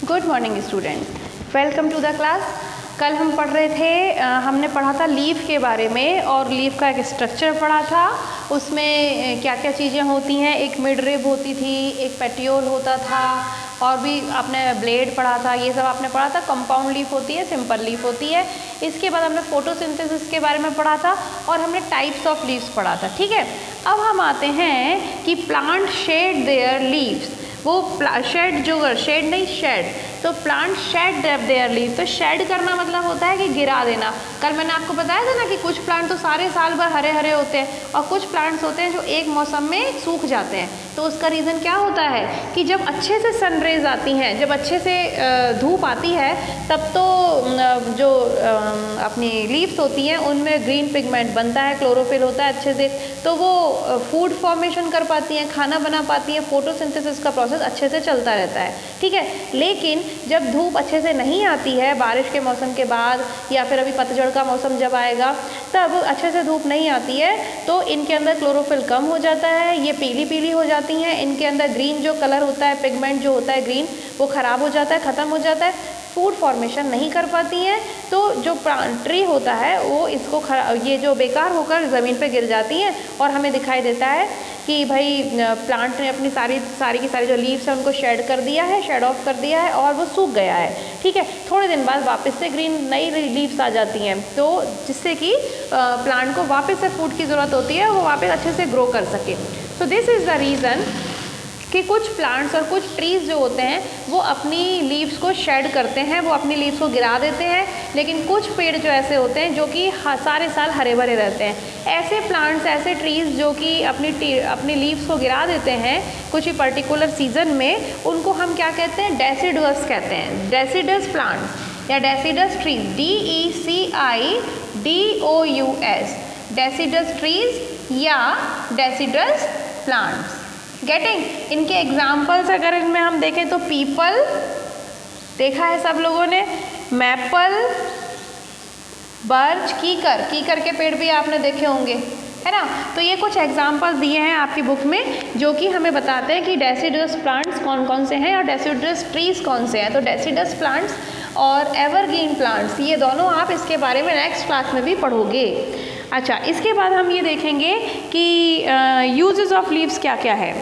Good morning students, welcome to the class. कल हम पढ़ रहे थे, हमने पढ़ा था लीफ के बारे में और लीफ का एक स्ट्रक्चर पढ़ा था। उसमें क्या क्या चीज़ें होती हैं, एक मिड रिब होती थी, एक पेटियोल होता था और भी आपने ब्लेड पढ़ा था, ये सब आपने पढ़ा था। कंपाउंड लीफ होती है, सिंपल लीफ होती है। इसके बाद हमने फोटोसिंथेसिस के बारे में पढ़ा था और हमने टाइप्स ऑफ लीव्स पढ़ा था। ठीक है, अब हम आते हैं कि प्लांट शेड देयर लीव्स। वो शेड जो शेड नहीं शेड, तो प्लांट शेड देयर लीव। तो शेड करना मतलब होता है कि गिरा देना। कल मैंने आपको बताया था ना कि कुछ प्लांट तो सारे साल भर हरे हरे होते हैं और कुछ प्लांट्स होते हैं जो एक मौसम में सूख जाते हैं। तो उसका रीज़न क्या होता है कि जब अच्छे से सनरेज आती हैं, जब अच्छे से धूप आती है, तब तो जो अपनी लीव्स होती हैं उनमें ग्रीन पिगमेंट बनता है, क्लोरोफिल होता है अच्छे से, तो वो फूड फॉर्मेशन कर पाती हैं, खाना बना पाती हैं, फोटोसिंथेसिस का प्रोसेस अच्छे से चलता रहता है। ठीक है, लेकिन जब धूप अच्छे से नहीं आती है, बारिश के मौसम के बाद या फिर अभी पतझड़ का मौसम जब आएगा, तब अच्छे से धूप नहीं आती है तो इनके अंदर क्लोरोफिल कम हो जाता है, ये पीली पीली हो जाती हैं, इनके अंदर ग्रीन जो कलर होता है, पिगमेंट जो होता है ग्रीन, वो ख़राब हो जाता है, ख़त्म हो जाता है, फूड फॉर्मेशन नहीं कर पाती हैं। तो जो ट्री होता है वो इसको ये जो बेकार होकर ज़मीन पे गिर जाती हैं और हमें दिखाई देता है कि भाई प्लांट ने अपनी सारी की सारी जो लीव्स हैं उनको शेड कर दिया है, शेड ऑफ कर दिया है और वो सूख गया है। ठीक है, थोड़े दिन बाद वापस से ग्रीन नई लीव्स आ जाती हैं, तो जिससे कि प्लांट को वापस से फूड की ज़रूरत होती है, वो वापस अच्छे से ग्रो कर सके। So this is the reason कि कुछ प्लांट्स और कुछ ट्रीज़ जो होते हैं वो अपनी लीव्स को शेड करते हैं, वो अपनी लीव्स को गिरा देते हैं। लेकिन कुछ पेड़ जो ऐसे होते हैं जो कि सारे साल हरे भरे रहते हैं। ऐसे प्लांट्स, ऐसे ट्रीज़ जो कि अपनी लीव्स को गिरा देते हैं कुछ ही पर्टिकुलर सीजन में, उनको हम क्या कहते हैं? डेसिडुअस कहते हैं। डेसिडस प्लांट्स या deciduous trees, DECIDOUS, deciduous trees या डेसिडस प्लांट्स। गेटिंग? इनके एग्जाम्पल्स अगर इनमें हम देखें तो पीपल देखा है सब लोगों ने, मैपल, बर्च, कीकर के पेड़ भी आपने देखे होंगे, है ना। तो ये कुछ एग्जाम्पल्स दिए हैं आपकी बुक में जो कि हमें बताते हैं कि डेसिडस प्लांट्स कौन कौन से हैं और डेसिडस ट्रीज कौन से हैं। तो डेसिडस प्लांट्स और एवरग्रीन प्लांट्स, ये दोनों आप इसके बारे में नेक्स्ट क्लास में भी पढ़ोगे। अच्छा, इसके बाद हम ये देखेंगे कि यूजेस ऑफ लीव्स क्या क्या है।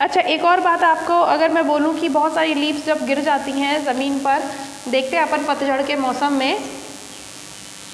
अच्छा, एक और बात आपको अगर मैं बोलूँ कि बहुत सारी लीव्स जब गिर जाती हैं ज़मीन पर, देखते हैं अपन पतझड़ के मौसम में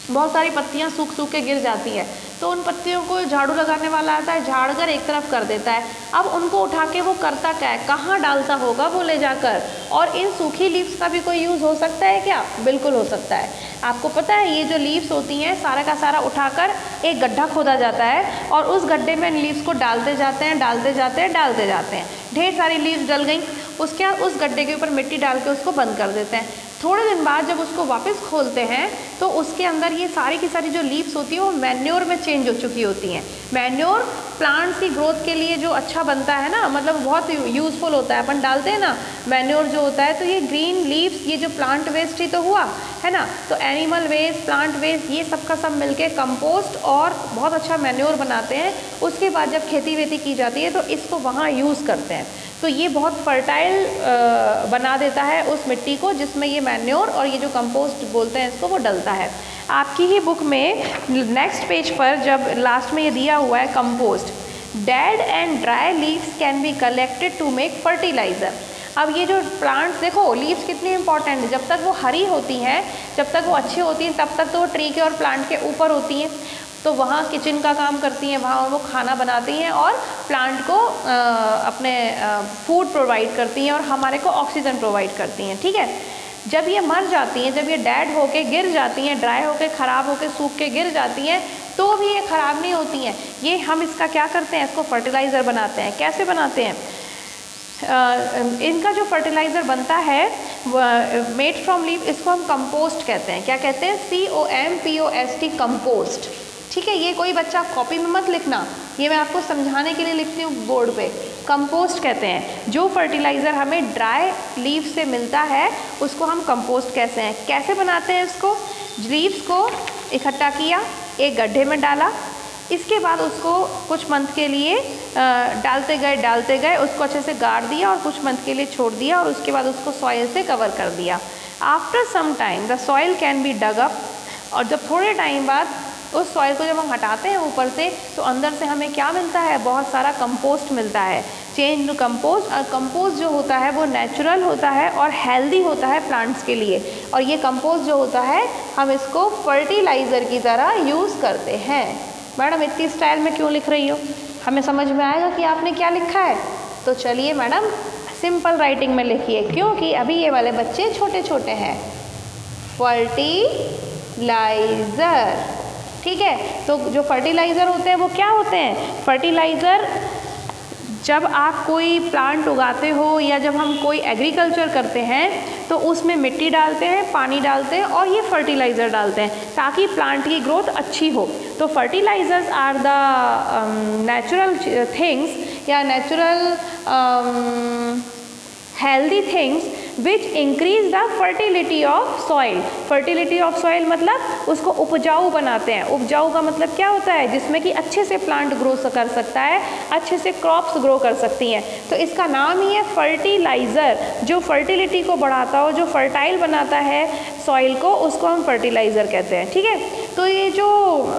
बहुत सारी पत्तियां सूख सूख के गिर जाती हैं, तो उन पत्तियों को झाड़ू लगाने वाला आता है, झाड़ कर एक तरफ कर देता है। अब उनको उठा के वो करता क्या है, कहाँ डालता होगा वो ले जाकर? और इन सूखी लीव्स का भी कोई यूज़ हो सकता है क्या? बिल्कुल हो सकता है। आपको पता है ये जो लीव्स होती हैं सारा का सारा उठाकर एक गड्ढा खोदा जाता है और उस गड्ढे में इन लीव्स को डालते जाते हैं, डालते जाते हैं, डालते जाते हैं। ढेर सारी लीव्स डल गई, उसके बाद उस गड्ढे के ऊपर मिट्टी डाल के उसको बंद कर देते हैं। थोड़े दिन बाद जब उसको वापस खोलते हैं तो उसके अंदर ये सारी की सारी जो लीव्स होती हैं वो मैन्योर में चेंज हो चुकी होती हैं। मैन्योर प्लांट्स की ग्रोथ के लिए जो अच्छा बनता है ना, मतलब बहुत यूज़फुल होता है। अपन डालते हैं ना मैन्योर जो होता है, तो ये ग्रीन लीव्स, ये जो प्लांट वेस्ट ही तो हुआ है ना, तो एनिमल वेस्ट, प्लांट वेस्ट, ये सब का सब मिलके कंपोस्ट और बहुत अच्छा मैन्योर बनाते हैं। उसके बाद जब खेती वेती की जाती है तो इसको वहाँ यूज़ करते हैं। तो ये बहुत फर्टाइल बना देता है उस मिट्टी को जिसमें ये मैन्योर और ये जो कंपोस्ट बोलते हैं इसको, वो डलता है। आपकी ही बुक में नेक्स्ट पेज पर जब लास्ट में ये दिया हुआ है compost, dead and dry leaves can be collected to make fertiliser. अब ये जो प्लांट्स, देखो लीव्स कितनी इंपॉर्टेंट है, जब तक वो हरी होती हैं, जब तक वो अच्छी होती हैं, तब तक तो वो ट्री के और प्लांट के ऊपर होती हैं, तो वहाँ किचन का काम करती हैं, वहाँ वो खाना बनाती हैं और प्लांट को अपने फूड प्रोवाइड करती हैं और हमारे को ऑक्सीजन प्रोवाइड करती हैं। ठीक है, जब ये मर जाती हैं, जब ये डेड होके गिर जाती हैं, ड्राई होके, ख़राब होके, सूख के गिर जाती हैं, तो भी ये ख़राब नहीं होती हैं। ये हम इसका क्या करते हैं, इसको फर्टिलाइज़र बनाते हैं। कैसे बनाते हैं? इनका जो फर्टिलाइज़र बनता है मेड फ्रॉम लीव, इसको हम कंपोस्ट कहते हैं। क्या कहते हैं? COMPOST, compost. ठीक है, ये कोई बच्चा कॉपी में मत लिखना, ये मैं आपको समझाने के लिए लिखती हूँ बोर्ड पे। कंपोस्ट कहते हैं जो फर्टिलाइज़र हमें ड्राई लीव से मिलता है, उसको हम कंपोस्ट कहते हैं। कैसे बनाते हैं इसको? लीव्स को इकट्ठा किया, एक गड्ढे में डाला, इसके बाद उसको कुछ मंथ के लिए डालते गए, उसको अच्छे से गाड़ दिया और कुछ मंथ के लिए छोड़ दिया और उसके बाद उसको सॉइल से कवर कर दिया। After some time the soil can be dug up, और जब थोड़े टाइम बाद उस सॉइल को जब हम हटाते हैं ऊपर से, तो अंदर से हमें क्या मिलता है, बहुत सारा कंपोस्ट मिलता है, चेंज कंपोस्ट। और कंपोस्ट जो होता है वो नेचुरल होता है और हेल्दी होता है प्लांट्स के लिए, और ये कंपोस्ट जो होता है हम इसको फर्टिलाइज़र की तरह यूज़ करते हैं। मैडम इतनी स्टाइल में क्यों लिख रही हो, हमें समझ में आएगा कि आपने क्या लिखा है। तो चलिए मैडम सिंपल राइटिंग में लिखिए, क्योंकि अभी ये वाले बच्चे छोटे छोटे हैं। फर्टिलाइज़र, ठीक है। तो जो फर्टिलाइज़र होते हैं वो क्या होते हैं, फर्टिलाइज़र जब आप कोई प्लांट उगाते हो या जब हम कोई एग्रीकल्चर करते हैं तो उसमें मिट्टी डालते हैं, पानी डालते हैं और ये फर्टिलाइज़र डालते हैं ताकि प्लांट की ग्रोथ अच्छी हो। तो fertilizers are the natural things या natural healthy things which increase the fertility of soil. Fertility of soil मतलब उसको उपजाऊ बनाते हैं। उपजाऊ का मतलब क्या होता है, जिसमें कि अच्छे से प्लांट ग्रो कर सकता है, अच्छे से क्रॉप्स ग्रो कर सकती हैं। तो इसका नाम ही है फर्टिलाइज़र। जो फर्टिलिटी को बढ़ाता हो, जो फर्टाइल बनाता है सॉइल को, उसको हम फर्टिलाइज़र कहते हैं, ठीक है। तो ये जो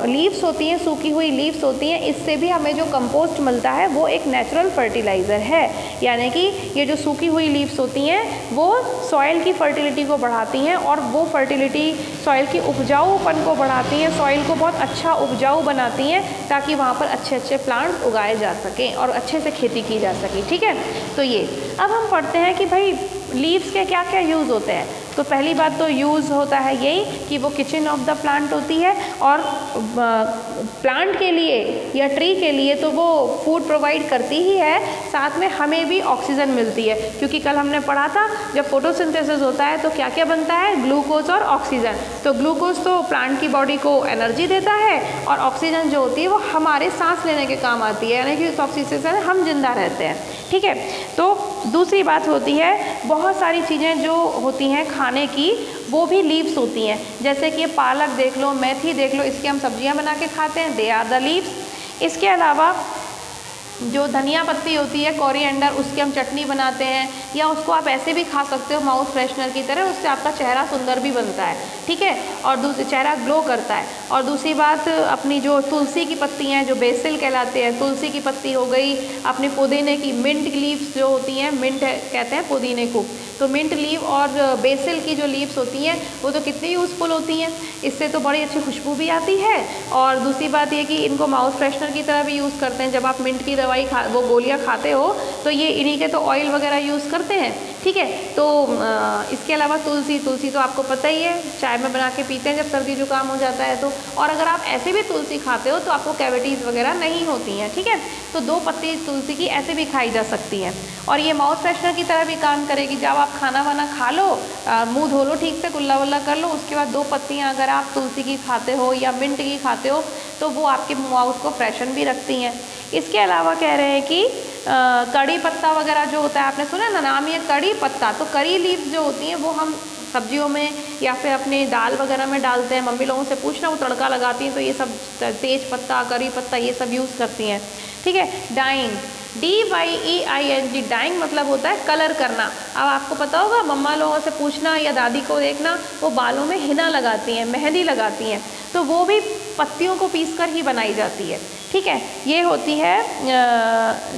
लीव्स होती हैं, सूखी हुई लीव्स होती हैं, इससे भी हमें जो कंपोस्ट मिलता है वो एक नेचुरल फर्टिलाइज़र है। यानी कि ये जो सूखी हुई लीव्स होती हैं वो सॉइल की फर्टिलिटी को बढ़ाती हैं और वो फर्टिलिटी सॉइल की उपजाऊपन को बढ़ाती हैं, सॉइल को बहुत अच्छा उपजाऊ बनाती हैं ताकि वहाँ पर अच्छे अच्छे प्लांट उगाए जा सकें और अच्छे से खेती की जा सके, ठीक है। तो ये अब हम पढ़ते हैं कि भाई लीव्स के क्या क्या यूज़ होते हैं। तो पहली बात तो यूज़ होता है यही कि वो किचन ऑफ द प्लांट होती है, और प्लांट के लिए या ट्री के लिए तो वो फूड प्रोवाइड करती ही है, साथ में हमें भी ऑक्सीजन मिलती है। क्योंकि कल हमने पढ़ा था जब फोटोसिंथेसिस होता है तो क्या क्या बनता है, ग्लूकोज और ऑक्सीजन। तो ग्लूकोज तो प्लांट की बॉडी को एनर्जी देता है और ऑक्सीजन जो होती है वो हमारे सांस लेने के काम आती है, यानी कि उस ऑक्सीजन से हम जिंदा रहते हैं, ठीक है। तो दूसरी बात होती है बहुत सारी चीज़ें जो होती हैं खाने की वो भी लीव्स होती हैं। जैसे कि पालक देख लो, मेथी देख लो, इसकी हम सब्जियां बना के खाते हैं, दे आर द लीव्स। इसके अलावा जो धनिया पत्ती होती है, कोरिएंडर, उसकी हम चटनी बनाते हैं, या उसको आप ऐसे भी खा सकते हो माउथ फ्रेशनर की तरह, उससे आपका चेहरा सुंदर भी बनता है, ठीक है, और दूसरी चेहरा ग्लो करता है। और दूसरी बात अपनी जो तुलसी की पत्ती हैं, जो बेसिल कहलाते हैं, तुलसी की पत्ती हो गई, अपनी पुदीने की मिंट लीव्स जो होती हैं, मिंट कहते हैं पुदीने को, तो मिंट लीव और बेसिल की जो लीव्स होती हैं वो तो कितनी यूज़फुल होती हैं, इससे तो बड़ी अच्छी खुशबू भी आती है। और दूसरी बात ये कि इनको माउथ फ्रेशनर की तरह भी यूज़ करते हैं। जब आप मिंट की दवाई वो गोलियां खाते हो तो ये इन्हीं के तो ऑयल वगैरह यूज़ करते हैं, ठीक है। तो इसके अलावा तुलसी तो आपको पता ही है, चाय में बना के पीते हैं जब सर्दी जुकाम हो जाता है तो। और अगर आप ऐसे भी तुलसी खाते हो तो आपको कैविटीज़ वगैरह नहीं होती हैं, ठीक है। तो 2 पत्ती तुलसी की ऐसे भी खाई जा सकती हैं, और ये माउथ फ्रेशनर की तरह भी काम करेगी। जब आप खाना वाना खा लो, मुँह धो लो ठीक से, कुल्ला वल्ला कर लो, उसके बाद 2 पत्तियाँ अगर आप तुलसी की खाते हो या मिंट की खाते हो तो वो आपके माउथ को फ्रेशन भी रखती हैं। इसके अलावा कह रहे हैं कि कड़ी पत्ता वगैरह जो होता है, आपने सुना ना नाम ये कड़ी पत्ता, तो करी लीव्स जो होती हैं वो हम सब्जियों में या फिर अपने दाल वगैरह में डालते हैं। मम्मी लोगों से पूछना, वो तड़का लगाती हैं तो ये सब तेज पत्ता, करी पत्ता ये सब यूज़ करती हैं, ठीक है। डाइंग, DYEING, डाइंग मतलब होता है कलर करना। अब आपको पता होगा, मम्मा लोगों से पूछना या दादी को देखना, वो बालों में हिना लगाती हैं, मेहंदी लगाती हैं, तो वो भी पत्तियों को पीसकर ही बनाई जाती है, ठीक है। ये होती है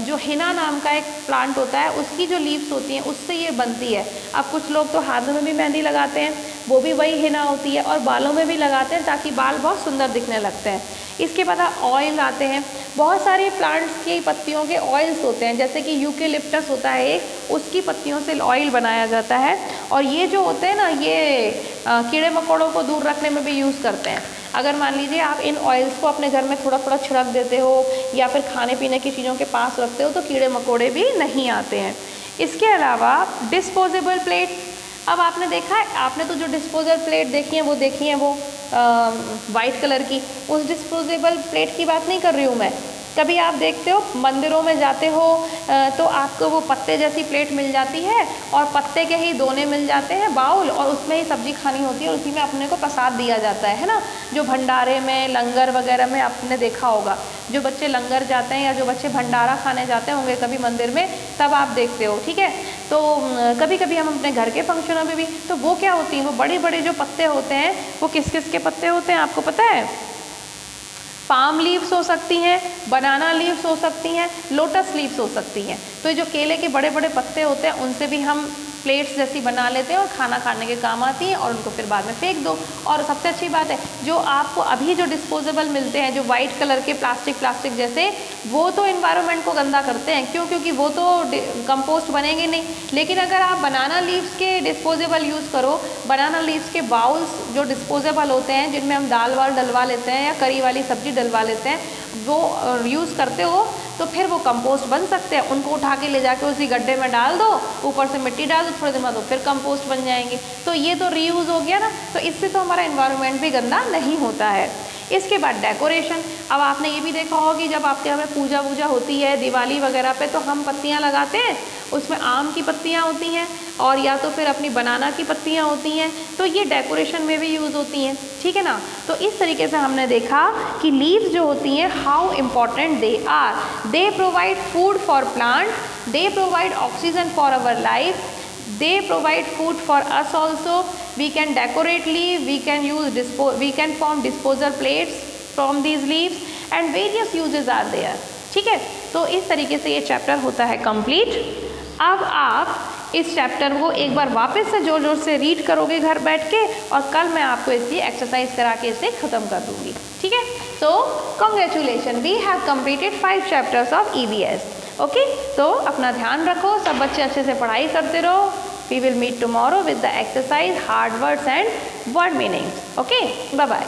जो हिना नाम का एक प्लांट होता है, उसकी जो लीव्स होती हैं उससे ये बनती है। अब कुछ लोग तो हाथों में भी मेहंदी लगाते हैं, वो भी वही हिना होती है, और बालों में भी लगाते हैं ताकि बाल बहुत सुंदर दिखने लगते हैं। इसके बाद ऑयल आते हैं। बहुत सारे प्लांट्स की पत्तियों के ऑयल्स होते हैं, जैसे कि यूकेलिप्टस होता है एक, उसकी पत्तियों से ऑयल बनाया जाता है। और ये जो होते हैं ना, ये कीड़े मकोड़ों को दूर रखने में भी यूज़ करते हैं। अगर मान लीजिए आप इन ऑयल्स को अपने घर में थोड़ा थोड़ा छिड़क देते हो या फिर खाने पीने की चीज़ों के पास रखते हो तो कीड़े मकोड़े भी नहीं आते हैं। इसके अलावा डिस्पोजेबल प्लेट, अब आपने देखा है, आपने तो जो डिस्पोजेबल प्लेट देखी है वो वाइट कलर की, उस डिस्पोजेबल प्लेट की बात नहीं कर रही हूँ मैं। कभी आप देखते हो मंदिरों में जाते हो तो आपको वो पत्ते जैसी प्लेट मिल जाती है और पत्ते के ही दोने मिल जाते हैं बाउल, और उसमें ही सब्जी खानी होती है और उसी में अपने को प्रसाद दिया जाता है ना। जो भंडारे में लंगर वगैरह में आपने देखा होगा, जो बच्चे लंगर जाते हैं या जो बच्चे भंडारा खाने जाते होंगे कभी मंदिर में, तब आप देखते हो, ठीक है। तो कभी कभी हम अपने घर के फंक्शनों में भी, तो वो क्या होती हैं, वो बड़े बड़े जो पत्ते होते हैं वो किस किस के पत्ते होते हैं आपको पता है? पाम लीव्स हो सकती हैं, बनाना लीव्स हो सकती हैं, लोटस लीव्स हो सकती हैं। तो ये जो केले के बड़े बड़े पत्ते होते हैं उनसे भी हम प्लेट्स जैसी बना लेते हैं और खाना खाने के काम आती हैं, और उनको फिर बाद में फेंक दो। और सबसे अच्छी बात है, जो आपको अभी जो डिस्पोजेबल मिलते हैं जो वाइट कलर के प्लास्टिक जैसे, वो तो एनवायरनमेंट को गंदा करते हैं, क्यों? क्योंकि वो तो कंपोस्ट बनेंगे नहीं। लेकिन अगर आप बनाना लीव्स के डिस्पोजेबल यूज़ करो, बनाना लीव्स के बाउल्स जो डिस्पोजेबल होते हैं जिनमें हम दाल वाल डलवा लेते हैं या करी वाली सब्जी डलवा लेते हैं, वो यूज़ करते हो तो फिर वो कंपोस्ट बन सकते हैं। उनको उठा के ले जाके उसी गड्ढे में डाल दो, ऊपर से मिट्टी डाल दो, थोड़ी देर बाद फिर कंपोस्ट बन जाएंगे। तो ये तो रीयूज़ हो गया ना, तो इससे तो हमारा एनवायरनमेंट भी गंदा नहीं होता है। इसके बाद डेकोरेशन। अब आपने ये भी देखा होगा कि जब आपके यहाँ पे पूजा वूजा होती है दिवाली वगैरह पे, तो हम पत्तियाँ लगाते हैं, उसमें आम की पत्तियाँ होती हैं और या तो फिर अपनी बनाना की पत्तियाँ होती हैं, तो ये डेकोरेशन में भी यूज़ होती हैं, ठीक है ना। तो इस तरीके से हमने देखा कि लीव्स जो होती हैं how important they are. They provide food for plant, they provide oxygen for our life, they provide food for us also. We can decorate leaf, we can form disposal plates from these leaves and various uses are there, ठीक है। तो इस तरीके से ये chapter होता है complete. अब आप इस चैप्टर को एक बार वापस से जोर जोर से रीड करोगे घर बैठ के, और कल मैं आपको इसकी एक्सरसाइज करा के इसे ख़त्म कर दूँगी, ठीक है। So congratulation, we have completed 5 chapters of EVS। Okay, तो अपना ध्यान रखो, सब बच्चे अच्छे से पढ़ाई करते रहो। We will meet tomorrow with the exercise, hard words and word meanings. Okay, bye bye.